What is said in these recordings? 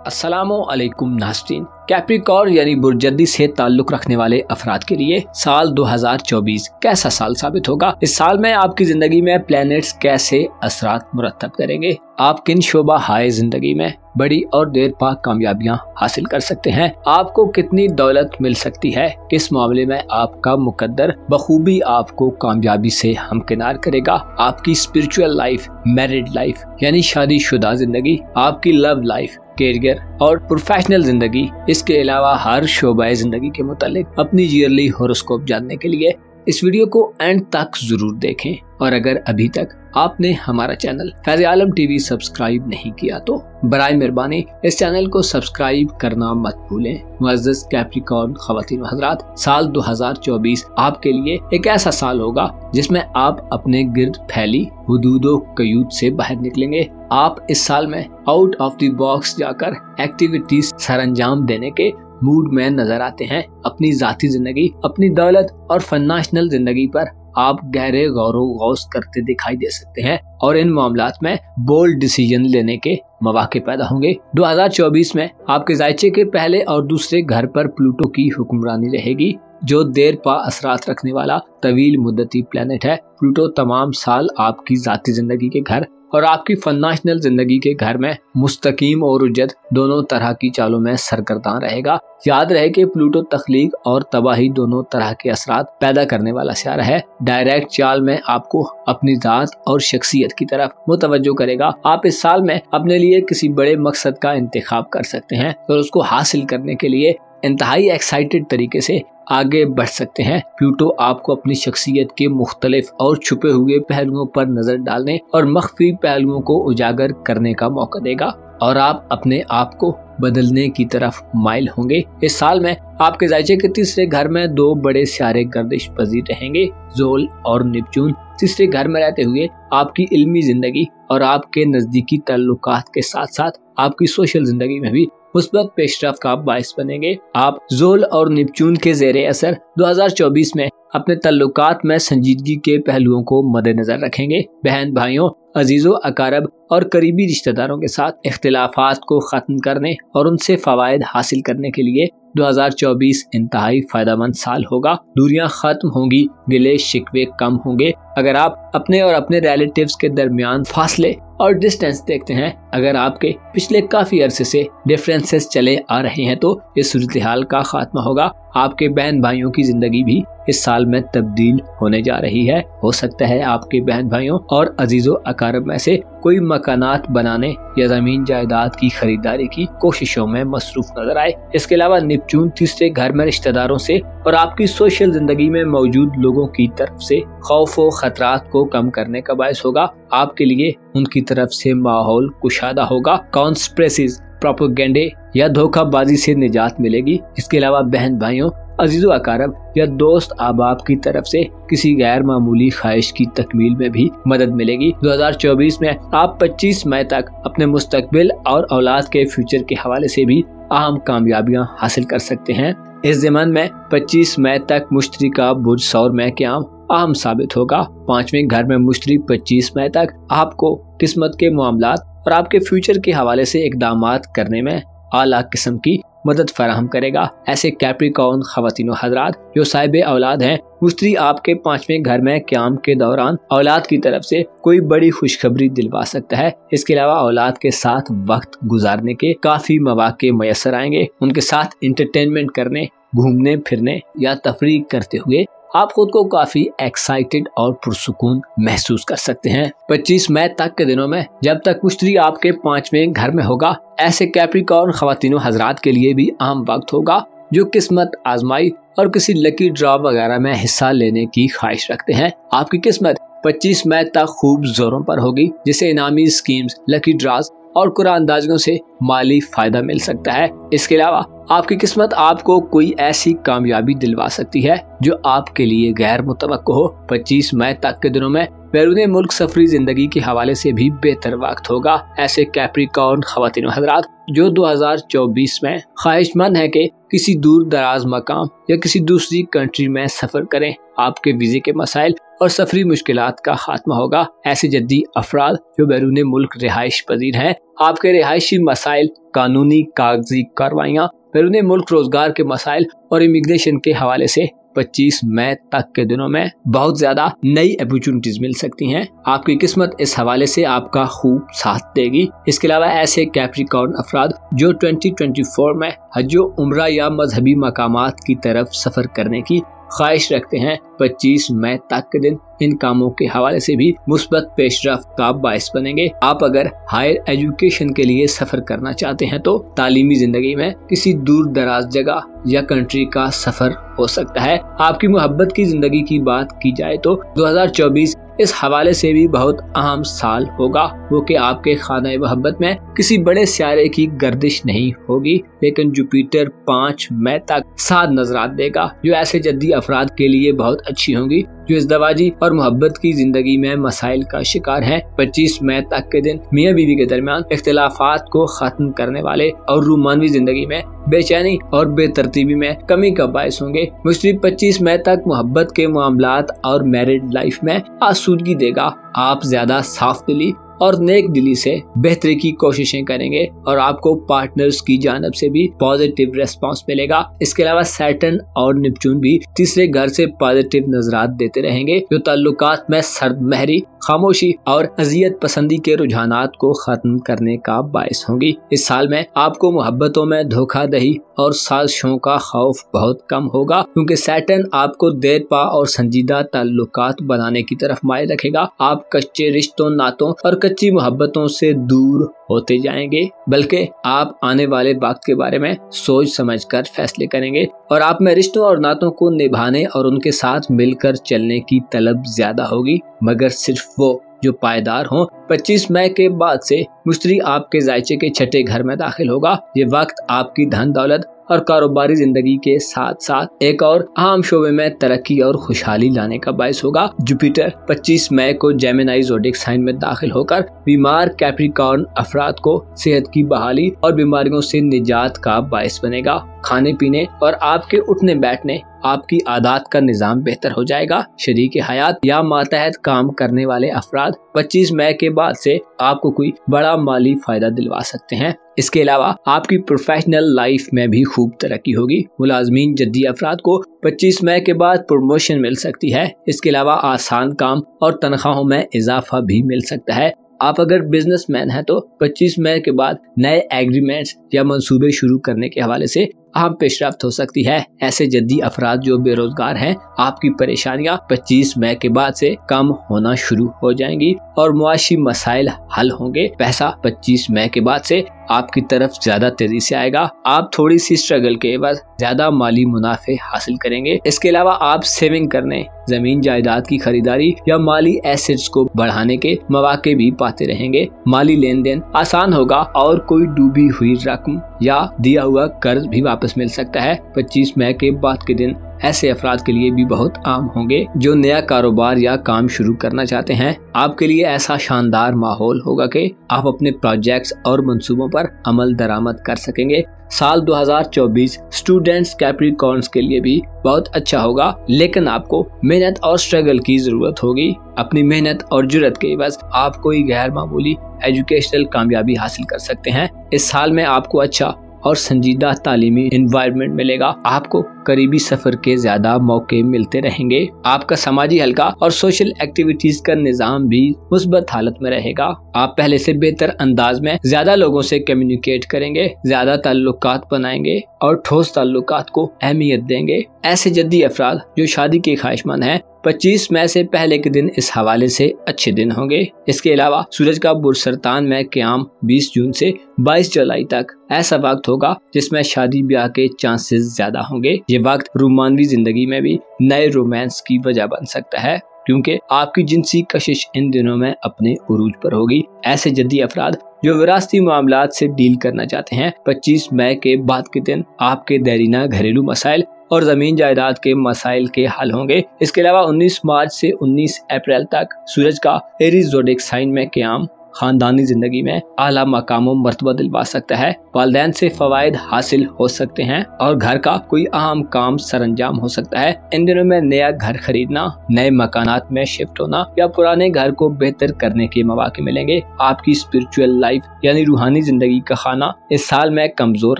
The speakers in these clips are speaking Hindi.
अस्सलामुअलैकुम नाज़रीन। कैप्रिकॉर्न यानी बुर्जदी से ताल्लुक रखने वाले अफराद के लिए साल 2024 कैसा साल साबित होगा। इस साल में आपकी जिंदगी में प्लैनेट्स कैसे असरात मुरतब करेंगे, आप किन शोबा हाय जिंदगी में बड़ी और देर पा कामयाबियां हासिल कर सकते हैं, आपको कितनी दौलत मिल सकती है, किस मामले में आपका मुकद्दर बखूबी आपको कामयाबी से हमकिनार करेगा, आपकी स्पिरिचुअल लाइफ, मैरिड लाइफ यानी शादीशुदा जिंदगी, आपकी लव लाइफ, कैरियर और प्रोफेशनल जिंदगी, इसके अलावा हर शोबा जिंदगी के मुतालिक अपनी ईयरली हॉरोस्कोप जानने के लिए इस वीडियो को एंड तक जरूर देखें। और अगर अभी तक आपने हमारा चैनल फैज़ आलम टीवी सब्सक्राइब नहीं किया तो बराए मेहरबानी इस चैनल को सब्सक्राइब करना मत भूलें। मुअज़्ज़ज़ कैप्रिकॉर्न ख़वातीन व हज़रात, साल 2024 आपके लिए एक ऐसा साल होगा जिसमें आप अपने गिर्द फैली हुदूदो क़यूद से बाहर निकलेंगे। आप इस साल में आउट ऑफ द बॉक्स जाकर एक्टिविटीज सरअंजाम देने के मूड में नजर आते हैं। अपनी जाती जिंदगी, अपनी दौलत और फाइनेंशियल जिंदगी पर आप गहरे गौर गौस करते दिखाई दे सकते हैं और इन मामलात में बोल्ड डिसीजन लेने के मौके पैदा होंगे। 2024 में आपके जायचे के पहले और दूसरे घर पर प्लूटो की हुक्मरानी रहेगी, जो देर पा असरात रखने वाला तवील मुद्दती प्लेनेट है। प्लूटो तमाम साल आपकी जाती जिंदगी के घर और आपकी फाइनेंशियल जिंदगी के घर में मुस्तकीम और उज्जत दोनों तरह की चालों में सरगर्दान रहेगा। याद रहे कि प्लूटो तख्लीक और तबाही दोनों तरह के असरात पैदा करने वाला सियारा है। डायरेक्ट चाल में आपको अपनी जात और शख्सियत की तरफ मुतवज्जो करेगा। आप इस साल में अपने लिए किसी बड़े मकसद का इंतखाब कर सकते हैं और उसको हासिल करने के लिए इंतहाई एक्साइटेड तरीके से आगे बढ़ सकते हैं। प्लूटो आपको अपनी शख्सियत के मुख्तलिफ और छुपे हुए पहलुओं पर नजर डालने और मख्फी पहलुओं को उजागर करने का मौका देगा और आप अपने आप को बदलने की तरफ माइल होंगे। इस साल में आपके जायचे के तीसरे घर में दो बड़े सियारे गर्दिश पजीर रहेंगे, जोल और नेपच्यून। तीसरे घर में रहते हुए आपकी इल्मी जिंदगी और आपके नजदीकी ताल्लुकात के साथ साथ आपकी सोशल जिंदगी में भी मुस्बत पेशरफ्त का बाइस बनेंगे। आप जोल और नेपच्यून के ज़ेरे असर 2024 में अपने ताल्लुकात में संजीदगी के पहलुओं को मद्देनजर रखेंगे। बहन भाइयों, अजीजों, अकारब और करीबी रिश्तेदारों के साथ इख्तिलाफात को खत्म करने और उनसे फवायद हासिल करने के लिए 2024 इंतहाई फायदेमंद साल होगा। दूरियां खत्म होंगी, गिले शिकवे कम होंगे। अगर आप अपने और अपने रिलेटिव्स के दरमियान फासले और डिस्टेंस देखते हैं, अगर आपके पिछले काफी अरसे से डिफरेंसेस चले आ रहे हैं तो इस सूरत हाल का खात्मा होगा। आपके बहन भाइयों की जिंदगी भी इस साल में तब्दील होने जा रही है। हो सकता है आपके बहन भाइयों और अजीजों अकारब में से कोई मकानात बनाने या जमीन जायदाद की खरीदारी की कोशिशों में मसरूफ नजर आए। इसके अलावा नेपच्यून तीसरे घर में रिश्तेदारों से और आपकी सोशल जिंदगी में मौजूद लोगों की तरफ से खौफ व खतरात को कम करने का बायस होगा। आपके लिए उनकी तरफ से माहौल कुशादा होगा। कॉन्स्पिरेसीज, प्रोपेगेंडे या धोखाबाजी से निजात मिलेगी। इसके अलावा बहन भाइयों, अजीजों अकारब या दोस्त अहबाब की तरफ से किसी गैर मामूली ख्वाहिश की तकमील में भी मदद मिलेगी। 2024 में आप 25 मई तक अपने मुस्तकबिल और औलाद के फ्यूचर के हवाले से भी अहम कामयाबियां हासिल कर सकते हैं। इस ज़माने में 25 मई तक मुश्तरी का बुर्ज सौर में क़याम अहम साबित होगा। 5वें घर में मुश्तरी 25 मई तक आपको किस्मत के मामलात और आपके फ्यूचर के हवाले से इक़दामात करने में आला किस्म की मदद फराहम करेगा। ऐसे कैप्रिकॉर्न ख़वातीन व हज़रात जो साहिब औलाद हैं, मुश्तरी आपके 5वें घर में क़याम के दौरान औलाद की तरफ से कोई बड़ी खुशखबरी दिलवा सकता है। इसके अलावा औलाद के साथ वक्त गुजारने के काफ़ी मौके मैसर आएंगे। उनके साथ इंटरटेनमेंट करने, घूमने फिरने या तफरीह करते हुए आप खुद को काफी एक्साइटेड और पुरसुकून महसूस कर सकते हैं। 25 मई तक के दिनों में जब तक मुश्तरी आपके 5वें घर में होगा, ऐसे कैप्रिकॉर्न ख़वातीनों हज़रात के लिए भी अहम वक्त होगा जो किस्मत आजमाई और किसी लकी ड्रॉ वगैरह में हिस्सा लेने की ख्वाहिश रखते हैं। आपकी किस्मत 25 मई तक खूब जोरों पर होगी, जिसे इनामी स्कीम्स, लकी ड्रॉज और कुरानंदाजियों से माली फायदा मिल सकता है। इसके अलावा आपकी किस्मत आपको कोई ऐसी कामयाबी दिलवा सकती है जो आपके लिए गैर मुतवक्को हो। 25 मई तक के दिनों में बैरून मुल्क सफरी जिंदगी के हवाले से भी बेहतर वक्त होगा। ऐसे कैप्रिकॉर्न ख़वातीन हज़रात जो 2024 में ख्वाहिशमंद है कि किसी दूर दराज मकाम या किसी दूसरी कंट्री में सफर करें, आपके वीजे के मसाइल और सफरी मुश्किलात का खात्मा होगा। ऐसे जद्दी अफराद जो बैरून मुल्क रिहाइश पजीर हैं, आपके रिहायशी मसाइल, कानूनी कागजी कार्रवाइयाँ, बैरून मुल्क रोजगार के मसाइल और इमिग्रेशन के हवाले से 25 मई तक के दिनों में बहुत ज्यादा नई अपॉर्चुनिटीज मिल सकती हैं। आपकी किस्मत इस हवाले से आपका खूब साथ देगी। इसके अलावा ऐसे कैप्रिकॉर्न अफराद जो 2024 में हज उम्रा या मजहबी मकामात की तरफ सफर करने की ख्वाहिश रखते हैं, 25 मई तक के दिन इन कामों के हवाले से भी मुस्बत पेशरफ्त का बायस बनेंगे। आप अगर हायर एजुकेशन के लिए सफर करना चाहते हैं तो तालीमी जिंदगी में किसी दूर दराज जगह या कंट्री का सफर हो सकता है। आपकी मोहब्बत की जिंदगी की बात की जाए तो 2024 इस हवाले से भी बहुत अहम साल होगा। वो कि आपके खाना मोहब्बत में किसी बड़े सियारे की गर्दिश नहीं होगी, लेकिन जुपिटर 5 मई तक साथ नजरात देगा जो ऐसे जद्दी अफराद के लिए बहुत अच्छी होंगी जो इज़्दवाजी और मोहब्बत की जिंदगी में मसाइल का शिकार हैं। 25 मई तक के दिन मियाँ बीवी के दरमियान इख्तिलाफात को खत्म करने वाले और रूमानवी जिंदगी में बेचैनी और बेतरतीबी में कमी का बायस होंगे। मुश्किल 25 मई तक मोहब्बत के मामलात और मैरिड लाइफ में आसूदगी देगा। आप ज्यादा साफ दिली और नेक दिली से बेहतरी की कोशिशें करेंगे और आपको पार्टनर्स की जानब से भी पॉजिटिव रेस्पॉन्स मिलेगा। इसके अलावा सैटर्न और नेपच्यून भी तीसरे घर से पॉजिटिव नजरात देते रहेंगे जो ताल्लुकात में सर्द महरी, खामोशी और अजियत पसंदी के रुझानात को खत्म करने का बायस होंगी। इस साल में आपको मोहब्बतों में धोखाधड़ी और साजिशों का खौफ बहुत कम होगा क्योंकि सैटर्न आपको देरपा और संजीदा ताल्लुकात बनाने की तरफ माइल रखेगा। आप कच्चे रिश्तों, नातों और कच्ची मोहब्बतों से दूर होते जाएंगे, बल्कि आप आने वाले वक्त के बारे में सोच समझकर फैसले करेंगे और आप में रिश्तों और नातों को निभाने और उनके साथ मिलकर चलने की तलब ज्यादा होगी, मगर सिर्फ वो जो पायदार हों। 25 मई के बाद से मुश्तरी आपके जायचे के छठे घर में दाखिल होगा। ये वक्त आपकी धन दौलत और कारोबारी जिंदगी के साथ साथ एक और अहम शोबे में तरक्की और खुशहाली लाने का बायस होगा। जुपिटर 25 मई को जेमिनी ज़ोडिएक साइन में दाखिल होकर बीमार कैप्रिकॉर्न अफराद को सेहत की बहाली और बीमारियों से निजात का बायस बनेगा। खाने पीने और आपके उठने बैठने, आपकी आदत का निजाम बेहतर हो जाएगा। शरीक हयात या मातहत काम करने वाले अफराद 25 मई के बाद से आपको कोई बड़ा माली फायदा दिलवा सकते हैं। इसके अलावा आपकी प्रोफेशनल लाइफ में भी खूब तरक्की होगी। मुलाजमीन जद्दी अफराद को 25 मई के बाद प्रमोशन मिल सकती है। इसके अलावा आसान काम और तनख्वाहों में इजाफा भी मिल सकता है। आप अगर बिजनेसमैन हैं तो 25 मई के बाद नए एग्रीमेंट्स या मंसूबे शुरू करने के हवाले से अहम पेशरफ्त हो सकती है। ऐसे जद्दी अफराद जो बेरोजगार हैं, आपकी परेशानियां 25 मई के बाद से कम होना शुरू हो जाएंगी और मुआशी मसाइल हल होंगे। पैसा 25 मई के बाद से आपकी तरफ ज्यादा तेजी से आएगा। आप थोड़ी सी स्ट्रगल के बाद ज्यादा माली मुनाफे हासिल करेंगे। इसके अलावा आप सेविंग करने, जमीन जायदाद की खरीदारी या माली एसेट्स को बढ़ाने के मौके भी पाते रहेंगे। माली लेन देन आसान होगा और कोई डूबी हुई रकम या दिया हुआ कर्ज भी वापस मिल सकता है। 25 मई के बाद के दिन ऐसे अफराद के लिए भी बहुत आम होंगे जो नया कारोबार या काम शुरू करना चाहते हैं। आपके लिए ऐसा शानदार माहौल होगा कि आप अपने प्रोजेक्ट्स और मंसूबों पर अमल दरामद कर सकेंगे। साल 2024 स्टूडेंट्स कैप्रिकॉर्न्स के लिए भी बहुत अच्छा होगा, लेकिन आपको मेहनत और स्ट्रगल की जरूरत होगी। अपनी मेहनत और जुर्रत के बस आप कोई गैर मामूली एजुकेशनल कामयाबी हासिल कर सकते हैं। इस साल में आपको अच्छा और संजीदा तालीमी एनवायरनमेंट मिलेगा। आपको करीबी सफर के ज्यादा मौके मिलते रहेंगे। आपका समाजी हल्का और सोशल एक्टिविटीज का निजाम भी मुस्बत हालत में रहेगा। आप पहले से बेहतर अंदाज में ज्यादा लोगों से कम्युनिकेट करेंगे, ज्यादा ताल्लुकात बनाएंगे और ठोस ताल्लुकात को अहमियत देंगे। ऐसे जद्दी अफराद जो शादी के ख्वाहिशमंद हैं, 25 मई से पहले के दिन इस हवाले से अच्छे दिन होंगे। इसके अलावा सूरज का बुरसरतान में क़याम 20 जून से 22 जुलाई तक ऐसा वक्त होगा जिसमें शादी ब्याह के चांसेस ज्यादा होंगे। ये वक्त रोमानवी जिंदगी में भी नए रोमांस की वजह बन सकता है क्योंकि आपकी जिनसी कशिश इन दिनों में अपने उरूज पर होगी। ऐसे जद्दी अफराद जो विरासती मामलात से डील करना चाहते हैं, 25 मई के बाद के दिन आपके देरीना घरेलू मसाइल और जमीन जायदाद के मसाइल के हल होंगे। इसके अलावा 19 मार्च से 19 अप्रैल तक सूरज का एरीज ज़ोडिएक साइन में क़याम खानदानी जिंदगी में आला मकाम और मर्तबा दिलवा सकता है। वालिदैन से फवायद हासिल हो सकते हैं और घर का कोई अहम काम सरअंजाम हो सकता है। इन दिनों में नया घर खरीदना, नए मकानात में शिफ्ट होना या पुराने घर को बेहतर करने के मौके मिलेंगे। आपकी स्पिरिचुअल लाइफ यानी रूहानी जिंदगी का खाना इस साल में कमजोर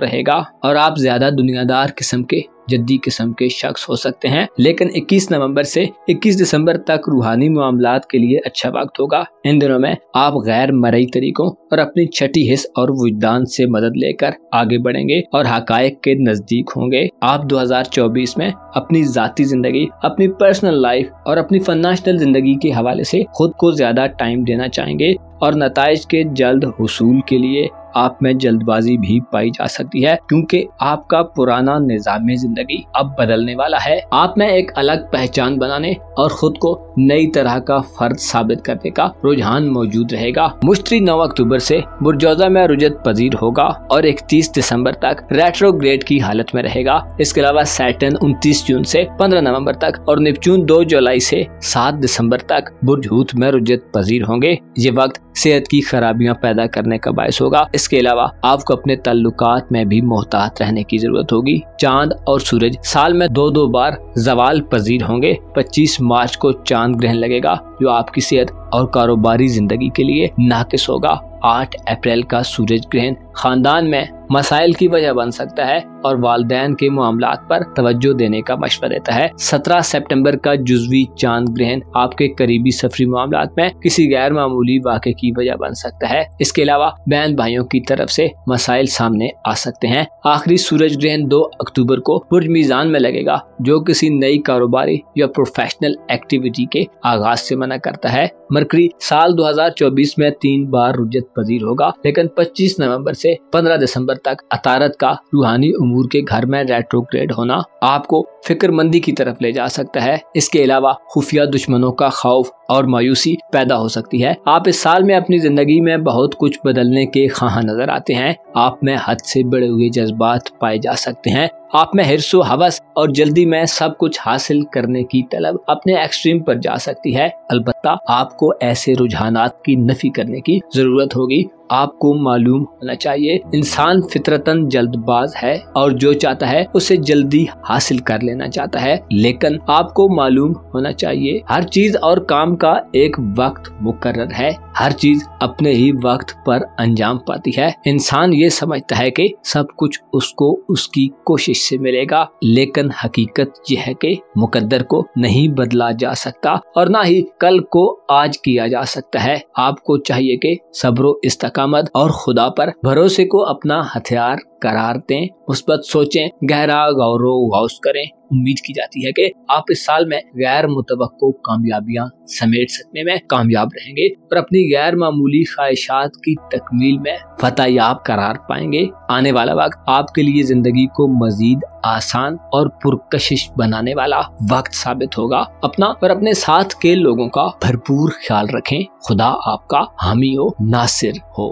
रहेगा और आप ज्यादा दुनियादार किस्म के जद्दी किस्म के शख्स हो सकते हैं। लेकिन 21 नवंबर से 21 दिसंबर तक रूहानी मामलात के लिए अच्छा वक्त होगा। इन दिनों में आप गैर मरई तरीकों और अपनी छठी हिस्स और वजदान से मदद लेकर आगे बढ़ेंगे और हकायक के नजदीक होंगे। आप 2024 में अपनी जाती जिंदगी, अपनी पर्सनल लाइफ और अपनी फाइनेंशियल जिंदगी के हवाले से खुद को ज्यादा टाइम देना चाहेंगे और नताइज के जल्द हुसूल के लिए आप में जल्दबाजी भी पाई जा सकती है, क्योंकि आपका पुराना निज़ाम जिंदगी अब बदलने वाला है। आप में एक अलग पहचान बनाने और खुद को नई तरह का फर्द साबित करने का रुझान मौजूद रहेगा। मुश्तरी 9 अक्टूबर से बुर्जौजा में रुजत पजीर होगा और 31 दिसंबर तक रेट्रोग्रेड की हालत में रहेगा। इसके अलावा सैटर्न 29 जून से 15 नवंबर तक और नेपच्यून 2 जुलाई से 7 दिसंबर तक बुर्ज हूत में रुजत पजीर होंगे। ये वक्त सेहत की खराबियां पैदा करने का बायस होगा। इसके अलावा आपको अपने ताल्लुकात में भी मोहतात रहने की जरूरत होगी। चांद और सूरज साल में 2-2 बार जवाल पजीर होंगे। 25 मार्च को चांद ग्रहण लगेगा जो आपकी सेहत और कारोबारी जिंदगी के लिए नाकिस होगा। 8 अप्रैल का सूरज ग्रहण खानदान में मसाइल की वजह बन सकता है और वालिदैन के मामलात पर तवज्जो देने का मशवरा देता है। 17 सितंबर का जुज़वी चांद ग्रहण आपके करीबी सफरी मामलात में किसी गैर मामूली वाक़े की वजह बन सकता है। इसके अलावा बहन भाइयों की तरफ से मसाइल सामने आ सकते हैं। आखिरी सूरज ग्रहण 2 अक्टूबर को बुर्ज मीज़ान में लगेगा जो किसी नई कारोबारी या प्रोफेशनल एक्टिविटी के आगाज से मना करता है। मरकरी साल 2024 में 3 बार रुजत पजीर होगा, लेकिन 25 नवंबर से 15 दिसंबर तक अतारत का रूहानी उमूर के घर में रेट्रोग्रेड होना आपको फिक्रमंदी की तरफ ले जा सकता है। इसके अलावा खुफिया दुश्मनों का खौफ और मायूसी पैदा हो सकती है। आप इस साल में अपनी जिंदगी में बहुत कुछ बदलने के ख्वाह नजर आते हैं। आप में हद से बढ़े हुए जज्बात पाए जा सकते हैं। आप में हिर्सो हवस और जल्दी में सब कुछ हासिल करने की तलब अपने एक्सट्रीम पर जा सकती है। अलबत्ता आपको ऐसे रुझानात की नफी करने की जरूरत होगी। आपको मालूम होना चाहिए इंसान फितरतन जल्दबाज है और जो चाहता है उसे जल्दी हासिल कर लेना चाहता है। लेकिन आपको मालूम होना चाहिए हर चीज और काम का एक वक्त मुकर्रर है। हर चीज अपने ही वक्त पर अंजाम पाती है। इंसान ये समझता है कि सब कुछ उसको उसकी कोशिश से मिलेगा, लेकिन हकीकत यह है कि मुकद्दर को नहीं बदला जा सकता और ना ही कल को आज किया जा सकता है। आपको चाहिए कि सब्रो इस्तकामत और खुदा पर भरोसे को अपना हथियार करार दें, मुस्बत सोचें, गहरा गौस करें। उम्मीद की जाती है कि आप इस साल में गैर मुतवक्को कामयाबियां समेट सकने में कामयाब रहेंगे और अपनी गैर मामूली ख्वाहिशात की तकमील में फतहयाब करार पाएंगे। आने वाला वक्त आपके लिए जिंदगी को मजीद आसान और पुरकशिश बनाने वाला वक्त साबित होगा। अपना और अपने साथ के लोगों का भरपूर ख्याल रखें। खुदा आपका हामी हो, नासिर हो।